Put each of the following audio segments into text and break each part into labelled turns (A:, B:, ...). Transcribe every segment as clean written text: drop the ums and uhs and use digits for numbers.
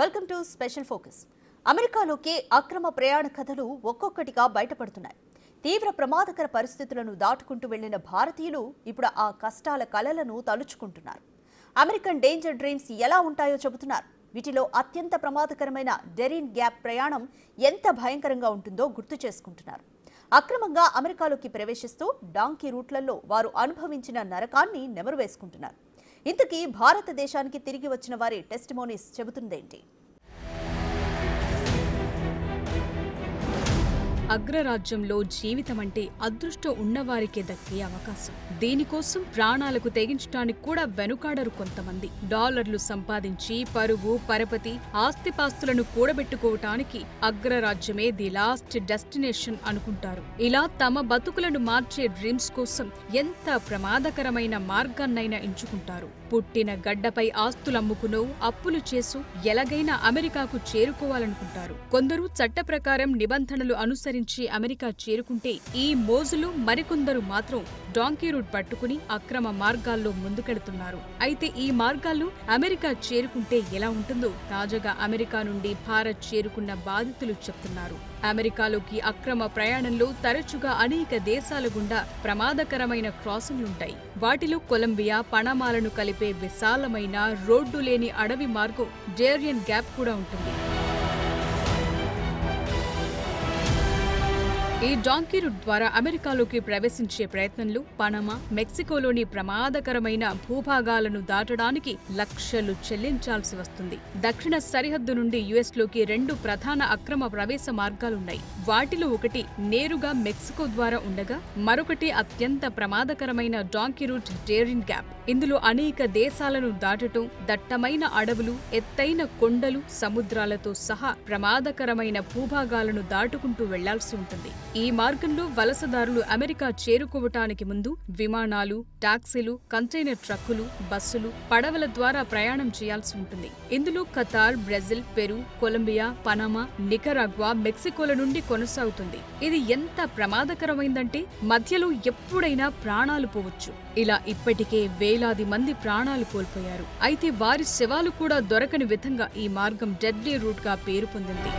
A: Welcome to special focus. అమెరికాలోకి అక్రమ ప్రయాణ కథలు ఒక్కొక్కటిగా బయటపడుతున్నాయి. తీవ్ర ప్రమాదకర పరిస్థితులను దాటుకుంటూ వెళ్లిన భారతీయులు ఇప్పుడు ఆ కష్టాల కలలను తలుచుకుంటున్నారు. అమెరికన్ డేంజర్ డ్రీమ్స్ ఎలా ఉంటాయో చెబుతున్నారు. వీటిలో అత్యంత ప్రమాదకరమైన డెరిన్ గ్యాప్ ప్రయాణం ఎంత భయంకరంగా ఉంటుందో గుర్తు చేసుకుంటున్నారు. అక్రమంగా అమెరికాలోకి ప్రవేశిస్తూ డాంకీ రూట్లలో వారు అనుభవించిన నరకాన్ని నెమరు వేసుకుంటున్నారు. ఇంతకీ భారతదేశానికి తిరిగి వచ్చిన వారి టెస్టిమోనీస్ చెబుతుందేంటి?
B: అగ్రరాజ్యంలో జీవితం అంటే అదృష్టం ఉన్నవారికే దక్కే అవకాశం. దీనికోసం ప్రాణాలకు తెగించడానికి కూడా వెనుకాడరు కొంతమంది. డాలర్లు సంపాదించి పరువు పరపతి ఆస్తిపాస్తులను కూడబెట్టుకోవటానికి అగ్రరాజ్యమే ది లాస్ట్ డెస్టినేషన్ అనుకుంటారు. ఇలా తమ బతుకులను మార్చే డ్రీమ్స్ కోసం ఎంత ప్రమాదకరమైన మార్గాన్నైనా ఎంచుకుంటారు. పుట్టిన గడ్డపై ఆస్తులమ్ముకునో అప్పులు చేసు ఎలాగైనా అమెరికాకు చేరుకోవాలనుకుంటారు. కొందరు చట్ట ప్రకారం నిబంధనలు అనుసరించి అమెరికా చేరుకుంటే ఈ మోజులు, మరికొందరు మాత్రం డాంకీ రూట్ పట్టుకుని అక్రమ మార్గాల్లో ముందుకెడుతున్నారు. అయితే ఈ మార్గాల్లో అమెరికా చేరుకుంటే ఎలా ఉంటుందో తాజాగా అమెరికా నుండి భారత్ చేరుకున్న బాధితులు చెప్తున్నారు. అమెరికాలోకి అక్రమ ప్రయాణంలో తరచుగా అనేక దేశాల గుండా ప్రమాదకరమైన క్రాసింగ్లుంటాయి. వాటిలో కొలంబియా, పనామాలను కలిపే విశాలమైన రోడ్డు లేని అడవి మార్గం డేరియన్ గ్యాప్ కూడా ఉంటుంది. ఈ డాంకీ రూట్ ద్వారా అమెరికాలోకి ప్రవేశించే ప్రయత్నంలో పనామా, మెక్సికోలోని ప్రమాదకరమైన భూభాగాలను దాటడానికి లక్షలు చెల్లించాల్సి వస్తుంది. దక్షిణ సరిహద్దు నుండి యుఎస్లోకి 2 ప్రధాన అక్రమ ప్రవేశ మార్గాలున్నాయి. వాటిలో ఒకటి నేరుగా మెక్సికో ద్వారా ఉండగా మరొకటి అత్యంత ప్రమాదకరమైన డాంకీ రూట్ డేరియన్ గ్యాప్. ఇందులో అనేక దేశాలను దాటటం, దట్టమైన అడవులు, ఎత్తైన కొండలు, సముద్రాలతో సహా ప్రమాదకరమైన భూభాగాలను దాటుకుంటూ వెళ్లాల్సి ఉంటుంది. ఈ మార్గంలో వలసదారులు అమెరికా చేరుకోవటానికి ముందు విమానాలు, టాక్సీలు, కంటైనర్ ట్రక్కులు, బస్సులు, పడవల ద్వారా ప్రయాణం చేయాల్సి ఉంటుంది. ఇందులో Qatar, Brazil, Peru, Colombia, Panama, Nicaragua, మెక్సికోల నుండి కొనసాగుతుంది. ఇది ఎంత ప్రమాదకరమైందంటే మధ్యలో ఎప్పుడైనా ప్రాణాలు పోవచ్చు. ఇలా ఇప్పటికే వేలాది మంది ప్రాణాలు కోల్పోయారు. అయితే వారి శవాలు కూడా దొరకని విధంగా ఈ మార్గం డెడ్లీ రూట్ గా పేరు పొందింది.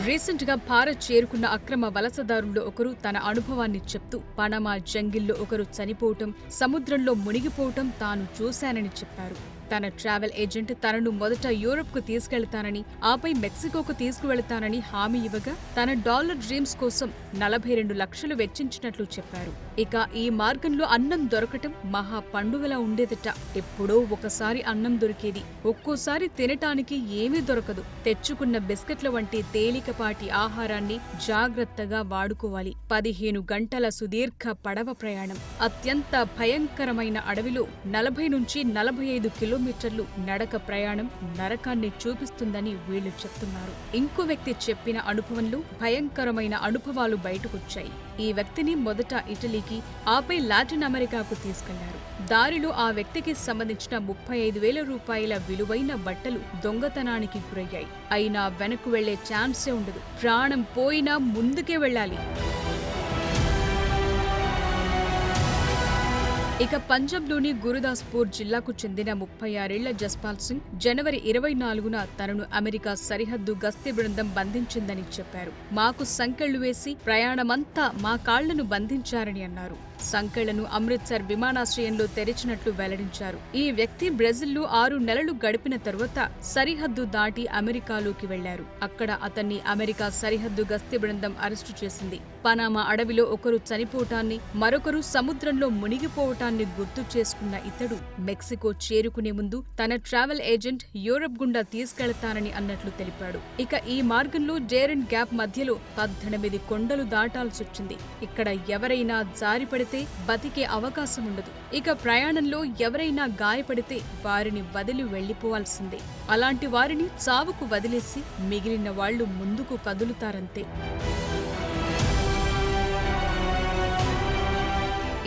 B: రీసెంట్ గా భారత్ చేరుకున్న అక్రమ వలసదారుల్లో ఒకరు తన అనుభవాన్ని చెప్తూ పనామా జంగిల్లో ఒకరు చనిపోవటం, సముద్రంలో మునిగిపోవటం తాను చూశానని చెప్పారు. తన ట్రావెల్ ఏజెంట్ తనను మొదట యూరప్ కు తీసుకెళ్తానని, ఆపై మెక్సికోకు తీసుకువెళతానని హామీ ఇవ్వగా తన డాలర్ డ్రీమ్స్ కోసం 42 లక్షలు వెచ్చించినట్లు చెప్పారు. ఇక ఈ మార్గంలో అన్నం దొరకటం మహా పండుగలా ఉండేదట. ఎప్పుడో ఒకసారి అన్నం దొరికేది, ఒక్కోసారి తినటానికి ఏమీ దొరకదు. తెచ్చుకున్న బిస్కెట్ల వంటి తేలికపాటి ఆహారాన్ని జాగ్రత్తగా వాడుకోవాలి. 15 గంటల సుదీర్ఘ పడవ ప్రయాణం, అత్యంత భయంకరమైన అడవిలో 40 నుంచి 45 కిలోమీటర్లు నడక ప్రయాణం నరకాన్ని చూపిస్తుందని వీళ్లు చెప్తున్నారు. ఇంకో వ్యక్తి చెప్పిన అనుభవంలో భయంకరమైన అనుభవాలు బయటకొచ్చాయి. ఈ వ్యక్తిని మొదట ఇటలీకి, ఆపై లాటిన్ అమెరికాకు తీసుకెళ్లారు. దారిలో ఆ వ్యక్తికి సంబంధించిన 35,000 రూపాయల విలువైన బట్టలు దొంగతనానికి గురయ్యాయి. అయినా వెనక్కు వెళ్లే ఛాన్సే ఉండదు. ప్రాణం పోయినా ముందుకే వెళ్లాలి. ఇక పంజాబ్లోని గురుదాస్పూర్ జిల్లాకు చెందిన 36 ఏళ్ల జస్పాల్ సింగ్ జనవరి 24న తనను అమెరికా సరిహద్దు గస్తీ బృందం బంధించిందని చెప్పారు. మాకు సంకెళ్లు వేసి ప్రయాణమంతా మా కాళ్లను బంధించారని అన్నారు. సంకెళ్లను అమృత్సర్ విమానాశ్రయంలో తెరిచినట్లు వెల్లడించారు. ఈ వ్యక్తి బ్రెజిల్లో 6 నెలలు గడిపిన తరువాత సరిహద్దు దాటి అమెరికాలోకి వెళ్లారు. అక్కడ అతన్ని అమెరికా సరిహద్దు గస్తీ బృందం అరెస్టు చేసింది. పనామా అడవిలో ఒకరు చనిపోవటాన్ని, మరొకరు సముద్రంలో మునిగిపోవటాన్ని గుర్తు చేసుకున్న ఇతడు మెక్సికో చేరుకునే ముందు తన ట్రావెల్ ఏజెంట్ యూరప్ గుండా తీసుకెళతానని అన్నట్లు తెలిపాడు. ఇక ఈ మార్గంలో డేరియన్ గ్యాప్ మధ్యలో 18 కొండలు దాటాల్సొచ్చింది. ఇక్కడ ఎవరైనా జారిపడితే బతికే అవకాశం ఉండదు. ఇక ప్రయాణంలో ఎవరైనా గాయపడితే వారిని వదిలి వెళ్లిపోవాల్సిందే. అలాంటి వారిని చావుకు వదిలేసి మిగిలిన వాళ్లు ముందుకు కదులుతారంతే.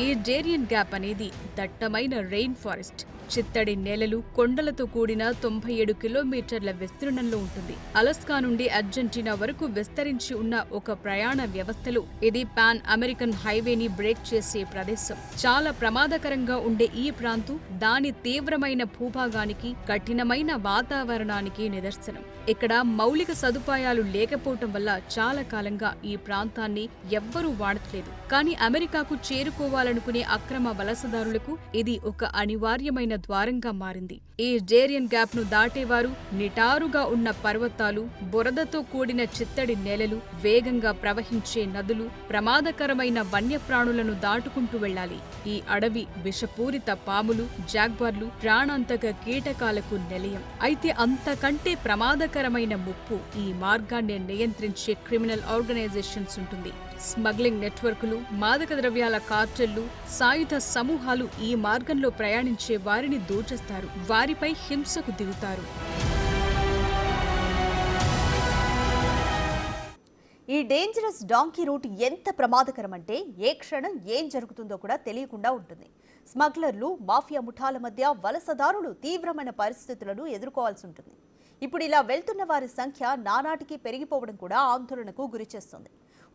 B: ఈ డేరియన్ గ్యాప్ అనేది దట్టమైన రెయిన్ ఫారెస్ట్, చిత్తడి నేలలు, కొండలతో కూడిన 97 కిలోమీటర్ల విస్తీర్ణంలో ఉంటుంది. అలస్కా నుండి అర్జెంటీనా వరకు విస్తరించి ఉన్న ఒక ప్రయాణ వ్యవస్థలో ఇది పాన్ అమెరికన్ హైవేని బ్రేక్ చేసే ప్రదేశం. చాలా ప్రమాదకరంగా ఉండే ఈ ప్రాంతం దాని తీవ్రమైన భూభాగానికి, కఠినమైన వాతావరణానికి నిదర్శనం. ఇక్కడ మౌలిక సదుపాయాలు లేకపోవటం వల్ల చాలా కాలంగా ఈ ప్రాంతాన్ని ఎవ్వరూ వాడట్లేదు. కానీ అమెరికాకు చేరుకోవాలనుకునే అక్రమ వలసదారులకు ఇది ఒక అనివార్యమైన ద్వారంగా మారింది. ఈ డేరియన్ గ్యాప్ ను దాటేవారు నిటారుగా ఉన్న పర్వతాలు, బురదతో కూడిన చిత్తడి నేలలు, వేగంగా ప్రవహించే నదులు, ప్రమాదకరమైన వన్యప్రాణులను దాటుకుంటూ వెళ్లాలి. ఈ అడవి విషపూరిత పాములు, జాగ్వార్లు, ప్రాణాంతక కీటకాలకు నిలయం. అయితే అంతకంటే ప్రమాదకరమైన ముప్పు ఈ మార్గాన్ని నియంత్రించే క్రిమినల్ ఆర్గనైజేషన్స్ ఉంటుంది. స్మగ్లింగ్ నెట్వర్కులు, మాదక ద్రవ్యాల కార్టెళ్లు, సాయుధ సమూహాలు ఈ మార్గంలో ప్రయాణించే వారిని దోచేస్తారు, వారిపై హింసకు దిగుతారు.
A: ఈ డేంజరస్ డాంకీ రూట్ ఎంత ప్రమాదకరమంటే ఏ క్షణం ఏం జరుగుతుందో కూడా తెలియకుండా ఉంటుంది. స్మగ్లర్లు, మాఫియా ముఠాల మధ్య వలసదారులు తీవ్రమైన పరిస్థితులను ఎదుర్కోవాల్సి ఉంటుంది. ఇప్పుడు ఇలా వెళ్తున్న వారి సంఖ్య నానాటికి పెరిగిపోవడం కూడా ఆందోళనకు గురిచేస్తుంది.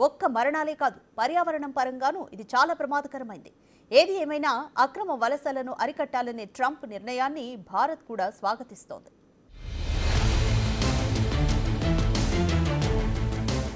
A: ఒక్క మరణాలే కాదు, పర్యావరణం పరంగానూ ఇది చాలా ప్రమాదకరమైంది. ఏది ఏమైనా అక్రమ వలసలను అరికట్టాలనే ట్రంప్ నిర్ణయాన్ని భారత్ కూడా స్వాగతిస్తోంది.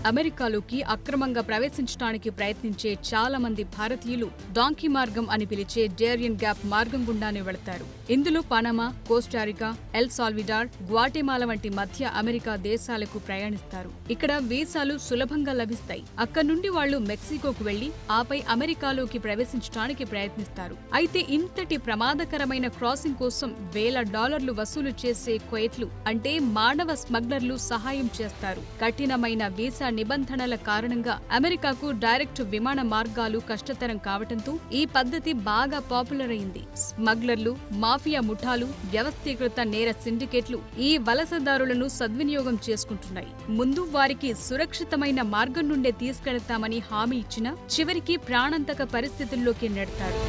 B: అమెరికాలోకి అక్రమంగా ప్రవేశించడానికి ప్రయత్నించే చాలా మంది భారతీయులు డాంకీ మార్గం అని పిలిచే డేరియన్ గ్యాప్ మార్గం గుండానే వెళతారు. ఇందులో Panama, Costa Rica, L Salvador, Guatemala వంటి మధ్య అమెరికా దేశాలకు ప్రయాణిస్తారు. ఇక్కడ వీసాలు సులభంగా లభిస్తాయి. అక్కడి నుండి వాళ్లు మెక్సికోకు వెళ్లి ఆపై అమెరికాలోకి ప్రవేశించడానికి ప్రయత్నిస్తారు. అయితే ఇంతటి ప్రమాదకరమైన క్రాసింగ్ కోసం $1,000 వసూలు చేసే క్వైట్లు అంటే మానవ స్మగ్లర్లు సహాయం చేస్తారు. కఠినమైన వీసా నిబంధనల కారణంగా అమెరికాకు డైరెక్ట్ విమాన మార్గాలు కష్టతరం కావటంతో ఈ పద్ధతి బాగా పాపులర్ అయింది. స్మగ్లర్లు, మాఫియా ముఠాలు, వ్యవస్థీకృత నేర సిండికేట్లు ఈ వలసదారులను సద్వినియోగం చేసుకుంటున్నాయి. ముందు వారికి సురక్షితమైన మార్గం నుండే తీసుకెళ్తామని హామీ ఇచ్చినా చివరికి ప్రాణాంతక పరిస్థితుల్లోకి నెడతారు.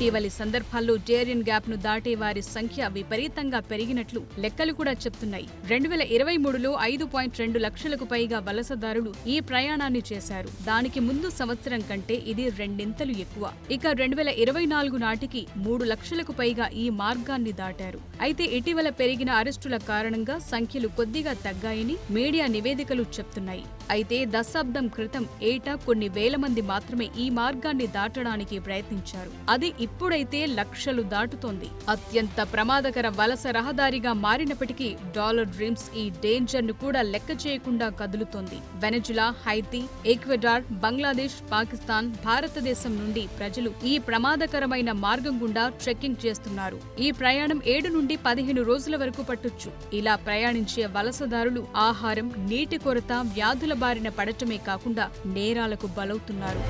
B: ఇటీవలి సందర్భాల్లో డేరియన్ గ్యాప్ ను దాటే వారి సంఖ్య విపరీతంగా పెరిగినట్లు లెక్కలు కూడా చెప్తున్నాయి. 2023లో 5.2 లక్షలకు పైగా వలసదారులు ఈ ప్రయాణాన్ని చేశారు. దానికి ముందు సంవత్సరం కంటే ఇది రెండింతలు ఎక్కువ. ఇక 2024 నాటికి 3 లక్షలకు పైగా ఈ మార్గాన్ని దాటారు. అయితే ఇటీవల పెరిగిన అరెస్టుల కారణంగా సంఖ్యలు కొద్దిగా తగ్గాయని మీడియా నివేదికలు చెప్తున్నాయి. అయితే దశాబ్దం క్రితం ఏటా కొన్ని వేల మంది మాత్రమే ఈ మార్గాన్ని దాటడానికి ప్రయత్నించారు. అది ఇప్పుడైతే లక్షలు దాటుతోంది. అత్యంత ప్రమాదకర వలస రహదారిగా మారినప్పటికీ డాలర్ డ్రీమ్స్ ఈ డేంజర్ ను కూడా లెక్క చేయకుండా కదులుతోంది. వెనజులా, హైతీ, ఈక్వెడార్, బంగ్లాదేశ్, పాకిస్తాన్, భారతదేశం నుండి ప్రజలు ఈ ప్రమాదకరమైన మార్గం గుండా ట్రెక్కింగ్ చేస్తున్నారు. ఈ ప్రయాణం 7 నుండి 15 రోజుల వరకు పట్టొచ్చు. ఇలా ప్రయాణించే వలసదారులు ఆహారం, నీటి కొరత, వ్యాధుల బారిన పడటమే కాకుండా నేరాలకు బలవుతున్నారు.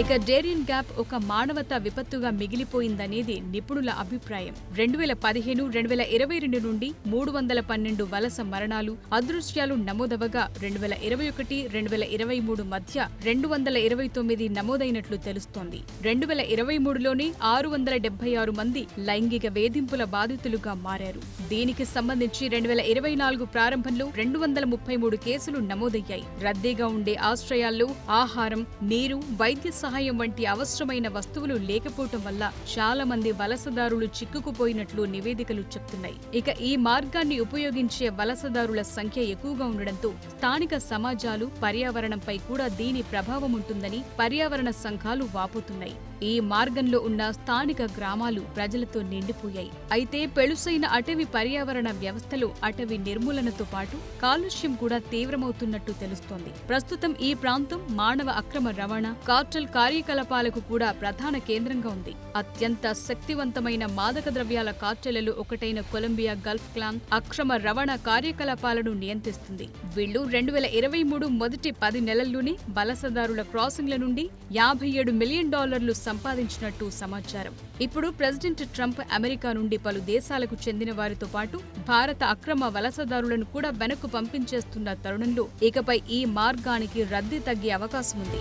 B: ఇక డేరియన్ గ్యాప్ ఒక మానవతా విపత్తుగా మిగిలిపోయిందనేది నిపుణుల అభిప్రాయం. 2015, 2022 నుండి 312 వలస మరణాలు, అదృశ్యాలు నమోదవగా 2021, 2023 మధ్య 229 నమోదైనట్లు తెలుస్తోంది. 2023లోనే 676 మంది లైంగిక వేధింపుల బాధితులుగా మారారు. దీనికి సంబంధించి 2024 ప్రారంభంలో 233 కేసులు నమోదయ్యాయి. రద్దీగా ఉండే ఆశ్రయాల్లో ఆహారం, నీరు, వైద్య సహాయం వంటి అవసరమైన వస్తువులు లేకపోవటం వల్ల చాలా మంది వలసదారులు చిక్కుకుపోయినట్లు నివేదికలు చెప్తున్నాయి. ఇక ఈ మార్గాన్ని ఉపయోగించే వలసదారుల సంఖ్య ఎక్కువగా ఉండడంతో స్థానిక సమాజాలు, పర్యావరణంపై కూడా దీని ప్రభావం ఉంటుందని పర్యావరణ సంఘాలు వాపోతున్నాయి. ఈ మార్గంలో ఉన్న స్థానిక గ్రామాలు ప్రజలతో నిండిపోయాయి. అయితే పెళుసైన అటవీ పర్యావరణ వ్యవస్థలో అటవీ నిర్మూలనతో పాటు కాలుష్యం కూడా తీవ్రమవుతున్నట్టు తెలుస్తోంది. ప్రస్తుతం ఈ ప్రాంతం మానవ అక్రమ రవాణా, కార్టెల్ కార్యకలాపాలకు కూడా ప్రధాన కేంద్రంగా ఉంది. అత్యంత శక్తివంతమైన మాదక ద్రవ్యాల కార్టెళ్లలో ఒకటైన కొలంబియా గల్ఫ్ క్లాన్ అక్రమ రవాణా కార్యకలాపాలను నియంత్రిస్తుంది. వీళ్లు 2023 మొదటి 10 నెలల్లోనే వలసదారుల క్రాసింగ్ల నుండి $57 మిలియన్ సంపాదించినట్టు సమాచారం. ఇప్పుడు ప్రెసిడెంట్ ట్రంప్ అమెరికా నుండి పలు దేశాలకు చెందిన వారితో పాటు భారత అక్రమ వలసదారులను కూడా వెనక్కు పంపించేస్తున్న తరుణంలో ఇకపై ఈ మార్గానికి రద్దీ తగ్గే అవకాశం ఉంది.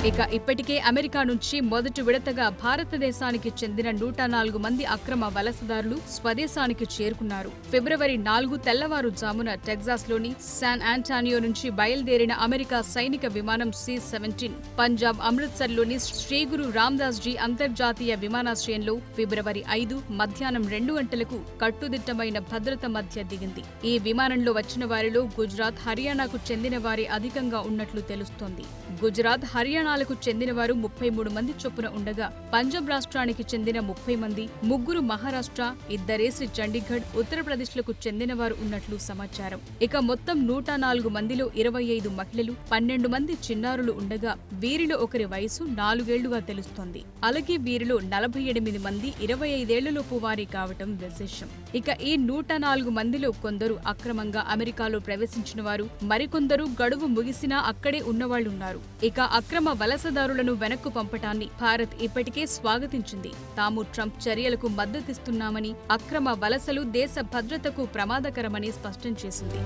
B: ఇక ఇప్పటికే అమెరికా నుంచి మొదటి విడతగా భారతదేశానికి చెందిన 104 మంది అక్రమ వలసదారులు స్వదేశానికి చేరుకున్నారు. ఫిబ్రవరి 4 తెల్లవారుజామున టెక్సాస్లోని శాన్ ఆంటానియో నుంచి బయలుదేరిన అమెరికా సైనిక విమానం C-17 పంజాబ్ అమృత్సర్లోని శ్రీ గురు రామదాస్ జీ అంతర్జాతీయ విమానాశ్రయంలో ఫిబ్రవరి 5 మధ్యాహ్నం 2 గంటలకు కట్టుదిట్టమైన భద్రత మధ్య దిగింది. ఈ విమానంలో వచ్చిన వారిలో గుజరాత్, హర్యానాకు చెందిన వారి అధికంగా ఉన్నట్లు తెలుస్తోంది. గుజరాత్, హర్యానాలకు చెందిన వారు 33 మంది చొప్పున ఉండగా పంజాబ్ రాష్ట్రానికి చెందిన 30 మంది, 3 మహారాష్ట్ర, 2 చండీగఢ్, ఉత్తరప్రదేశ్లకు చెందిన వారు ఉన్నట్లు సమాచారం. ఇక మొత్తం 104 మందిలో 25 మహిళలు, 12 మంది చిన్నారులు ఉండగా వీరిలో ఒకరి వయసు 4 ఏళ్లుగా తెలుస్తోంది. అలాగే వీరిలో 48 మంది 25 ఏళ్లలోపు వారి కావటం విశేషం. ఇక ఈ 104 మందిలో కొందరు అక్రమంగా అమెరికాలో ప్రవేశించిన వారు, మరికొందరు గడువు ముగిసినా అక్కడే ఉన్నవాళ్లున్నారు. ఇక అక్రమ వలసదారులను వెనక్కు పంపటాన్ని భారత్ ఇప్పటికే స్వాగతించింది. తాము ట్రంప్ చర్యలకు మద్దతిస్తున్నామని, అక్రమ వలసలు దేశ భద్రతకు ప్రమాదకరమని స్పష్టం చేసింది.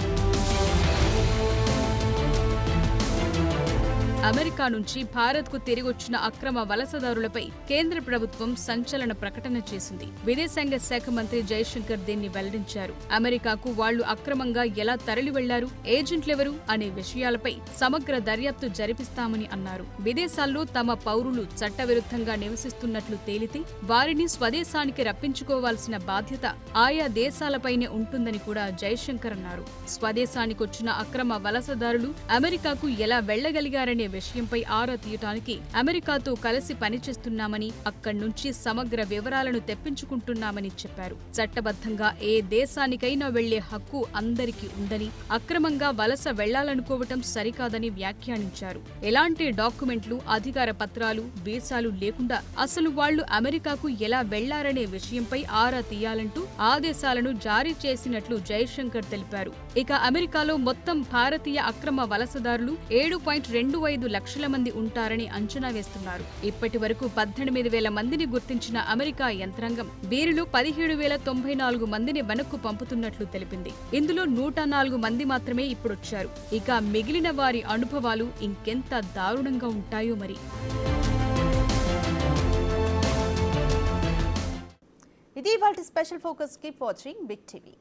B: అమెరికా నుంచి భారత్కు తిరిగొచ్చిన అక్రమ వలసదారులపై కేంద్ర ప్రభుత్వం సంచలన ప్రకటన చేసింది. విదేశాంగ శాఖ మంత్రి జైశంకర్ దీన్ని వెల్లడించారు. అమెరికాకు వాళ్లు అక్రమంగా ఎలా తరలి వెళ్లారు, ఏజెంట్లెవరు అనే విషయాలపై సమగ్ర దర్యాప్తు జరిపిస్తామని అన్నారు. విదేశాల్లో తమ పౌరులు చట్టవిరుద్ధంగా నివసిస్తున్నట్లు తేలితే వారిని స్వదేశానికి రప్పించుకోవాల్సిన బాధ్యత ఆయా దేశాలపైనే ఉంటుందని కూడా జైశంకర్ అన్నారు. స్వదేశానికొచ్చిన అక్రమ వలసదారులు అమెరికాకు ఎలా వెళ్లగలిగారనే విషయంపై ఆరా తీయటానికి అమెరికాతో కలిసి పనిచేస్తున్నామని, అక్కడి నుంచి సమగ్ర వివరాలను తెప్పించుకుంటున్నామని చెప్పారు. చట్టబద్ధంగా ఏ దేశానికైనా వెళ్లే హక్కు అందరికీ ఉందని, అక్రమంగా వలస వెళ్లాలనుకోవటం సరికాదని వ్యాఖ్యానించారు. ఎలాంటి డాక్యుమెంట్లు, అధికార పత్రాలు, వీసాలు లేకుండా అసలు వాళ్లు అమెరికాకు ఎలా వెళ్లారనే విషయంపై ఆరా తీయాలంటూ ఆదేశాలను జారీ చేసినట్లు జైశంకర్ తెలిపారు. ఇక అమెరికాలో మొత్తం భారతీయ అక్రమ వలసదారులు 7.25 లక్షల మంది ఉంటారని అంచనా వేస్తున్నారు. ఇప్పటి వరకు 18,000 మందిని గుర్తించిన అమెరికా యంత్రాంగం వీరిలో 17,094 మందిని వెనక్కు పంపుతున్నట్లు తెలిపింది. ఇందులో 104 మంది మాత్రమే ఇప్పుడొచ్చారు. ఇక మిగిలిన వారి అనుభవాలు ఇంకెంత దారుణంగా ఉంటాయో మరి.
A: ఇది ఇవాల్టి special focus. Keep watching big TV.